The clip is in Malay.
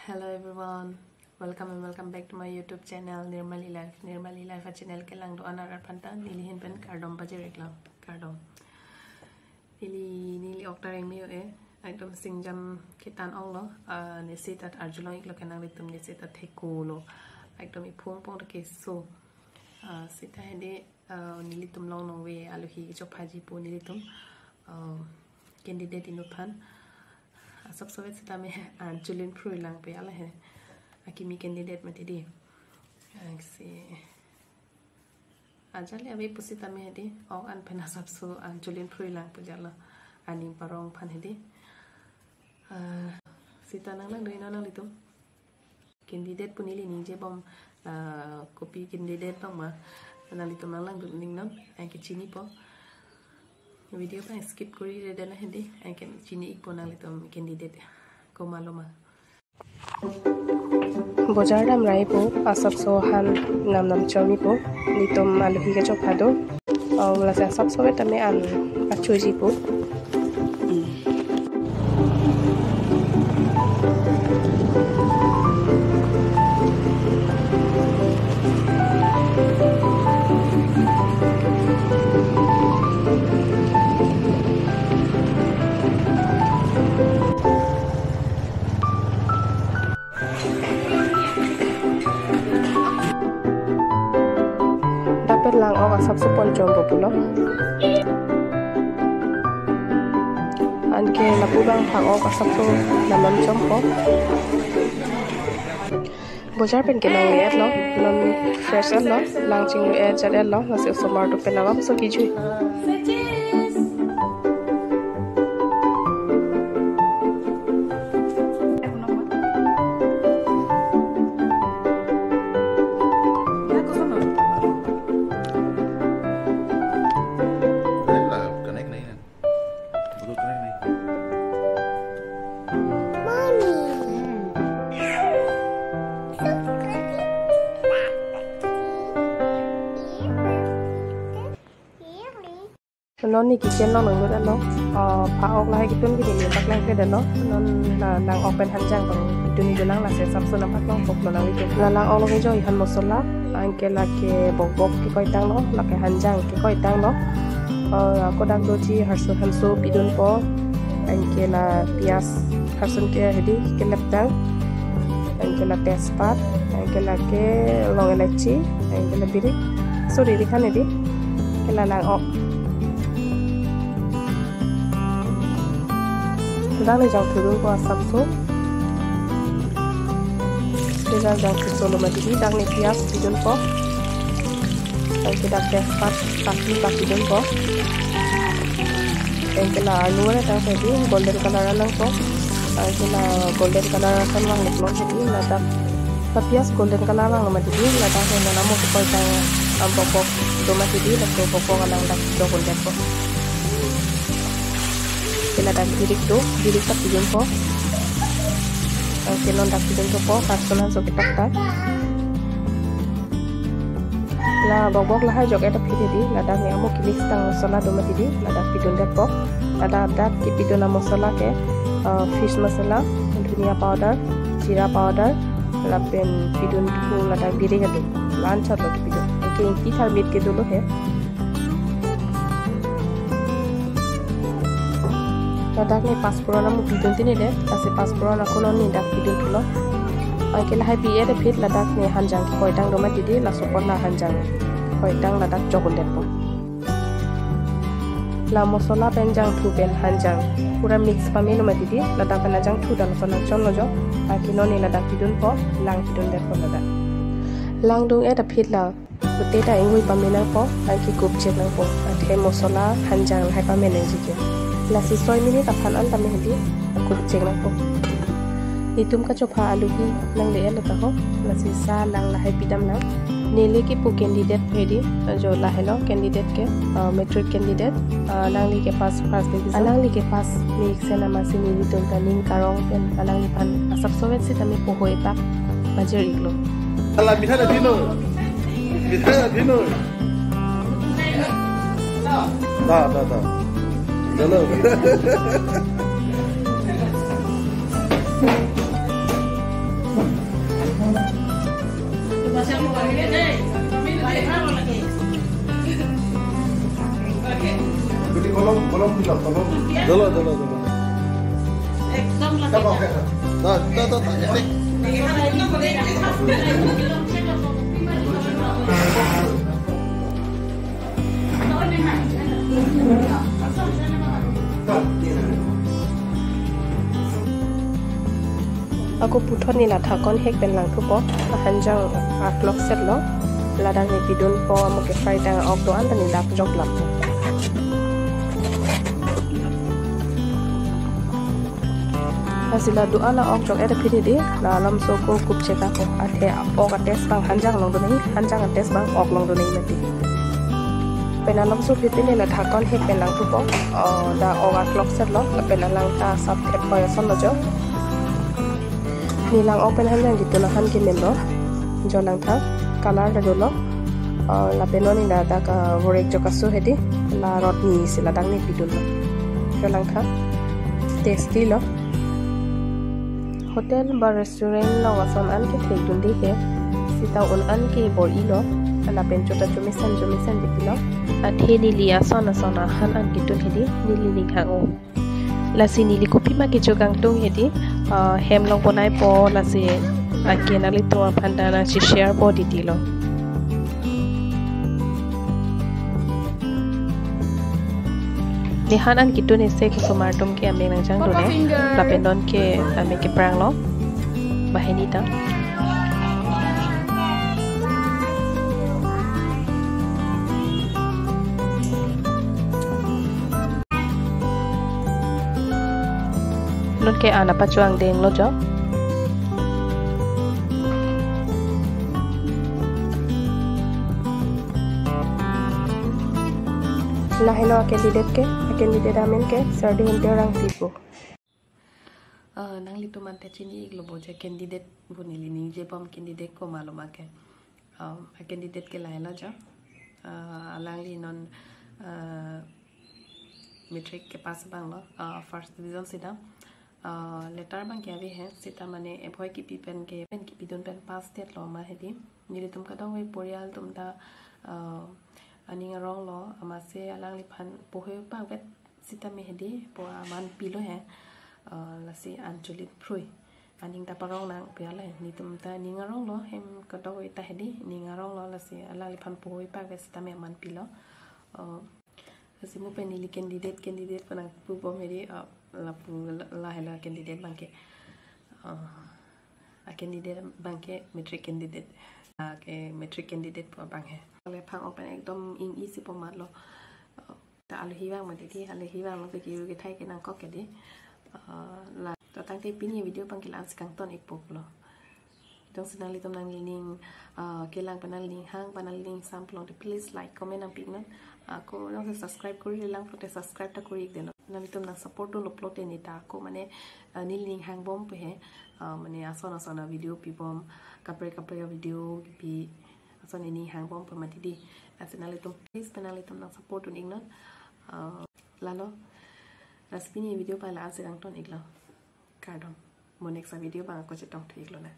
Hello everyone, welcome and welcome back to my YouTube channel Nirmali Life. Nirmali Life channel ke lang doan agar pantan nilihin pen kardom bajerik lang kardom. Nili oktar yang miu item singjam kitan ong lo nesitat arjulong iklo kenang litum nesitat heku lo item ipung pung ke so sita hede nilitum long no we aluhi chop haji po nilitum candidate inupan सब सोवे से तमे जुलिन फ्रूई लांग पे आला है आकिमी कैंडिडेट में दी से आजाले अभी पुसी तमे है दी और अन पेना सब सो जुलिन फ्रूई लांग पे जाला आनी परong pan है दी सीता नंग नंग दोई नंग लितुम कैंडिडेट पुनीली नीचे बम कॉपी कैंडिडेट तो मा नंग लितुम नंग नंग दुनिंग नंग ऐके चीनी po video pa skip kuri re dana hindi akan chini ik pona litom candidate ko maloma bojar dam rai po asap so han nam chomi po litom aluhi ke chophado aw la sa sab so tame an achuji po lang og asap so ponchom populo anke lapubang phang og asap so namam chompo bojar pen ke nang et lo non fresh lo lang ching e jar lo na se so mar to penawam so kiju non ni kitchen lo nang da lo pha ok la hai kitun ki ni tak lang ke da lo non nang ok pen hanjang bang duni dulang la se sap so na pat long pok lo nang ke la lang ok lo jo han mosola anke la ke bok bok ki koi tang lo la ke hanjang ki koi tang lo ko dak do ji harso hanso pidun po anke la pias harsun ke hedi ke leptang anke la tespat anke la ke long elachi anke la birik so ri khan edi ke la lang ok đang lấy dòng thử luôn qua sắp số bây giờ dòng thử solo mà đi đang lấy pias đi đơn có anh cái đặt test phát đi đơn có anh cái là lúa này đang phải đi golden color lang có anh cái là golden color kan lang lịch long jadi là đặt pias golden color lang mà đi là đang phải làm một cái coi tang am pokok tomat đi là pokok lang đặt cho golden có kena dak birik tak pidun po kenon dak pidun po karsonan so kitak tak la bobok la hai jok eta phidi di la dak ni amo kilik tang masala do mati di la dak pidun dak po ada dak ki pidun masala ke fish masala dhuniya powder jeera powder la pen pidun ko la dak birik adu lancha lo pidun ke inti thar mit ke dolo he dak ni pasporan amu pidun tini de ase pasporan akonon ni dak pidun tulo ai la hai bi ede phit la dak ni hanjang koi tang do ma didi la sopor la hanjang koi tang la dak jokol det po la mosola penjang thu pen hanjang pura mix pame no ma didi la dak na jang thu dal sona chon lo jo akinon ni la dak pidun po lang pidun det po la dak lang dung ede phit la ute ta ingui pame na po ai ki kup che na po the mosola hanjang hai pame na ji ke lasi 6 minit aphan an tame hedi aku cek na po itum ka chopha alu hi nang le la ta ho lasi sa lang la hai pidam na nele ki pu candidate hedi jo la hello candidate ke metric candidate nang li ke pass alang li ke pass ni se na masi ni litum ka ning karong pen alang li pan asap sovet se tame po hoi ta bajer iglo ala bitha na dino da Beli kolom bilang kolom. Dolo. Kita pakai. Dah. Aku puthon ni la thakon hek ben lang thu po hanjang atlok set lo ladang ni bidun po mo ke fry dang ok do an ni dak jok lap asila du ala ok jok eta phiri di la lam so ko kup cheka ko athe ok ates bang hanjang long do ni hanjang ates bang ok long do ni mati penalam so phiti ni la thakon hek ben lang thu po da ok atlok set lo penalang ta sap thep ko ya son lo jo nilang open hanjang gitu lah kan kimen lo jolang tha color da dolo la penoni da da ka vorek jo kasu hedi la rot ni sila dang ni bidul lo jolang tha tasty lo hotel ba restaurant lo wason an ke thek dun de ke sita un an ke bor i lo la pen chota jumisan di pilo athe ni liya sona han an gitu hedi nili ni khango lasi nili kopi ma ke jogang tung hedi hem long bonai po lasi akenali to phandana chi share po ditilo nihan an kitu ne se ko martum ke ame nang jang done lapendon ke ame ke prang lo baheni ta non ke ana pachuang deng lo jo la hello candidate amen ke sardi hunte orang tipo nang litu mante chini iglo boje candidate bunili ni je pam candidate ko maluma ke candidate ke laila jo alangli non metric के पास bang lo first division sida letter bang kya vi hai sita mane avoid ki pen ki bidon pen pass tet lo ma hedi nili tum ka dong we porial tum da ani ngarong lo amase alang li phan pohe pa vet sita me hedi po aman pilo hai lasi anchulit phrui aning ta parong nang piala ni tum ta ni ngarong lo hem ka dong we ta hedi ni ngarong lo lasi alang li phan pohe pa vet sita me aman pilo lasi mu pen ni candidate panang pu bom hedi la hela candidate bangke candidate bangke metric candidate ke metric candidate po bang he le phang open ekdom in easy po mat lo ta alhi bang ma di alhi bang lo ke ki ke thai ke nang ko ke di la ta tang te pini video bang ke la sikang ton ek pok lo dong senang li tom nang ling ke lang panal ling hang panal ling sample please like comment ang pig nan ako nang subscribe kori lang prote subscribe ta kori den nang tom nang support do upload ni ta ko mane nil ling hang bom pe he mane asona video pi bom kapre video pi asona ni hang bom pe mati di asenali tom please penali tom nang support do ning nan lalo raspini video pa la asirang ton iglo kardom mo next video bang ko chetong thik lo na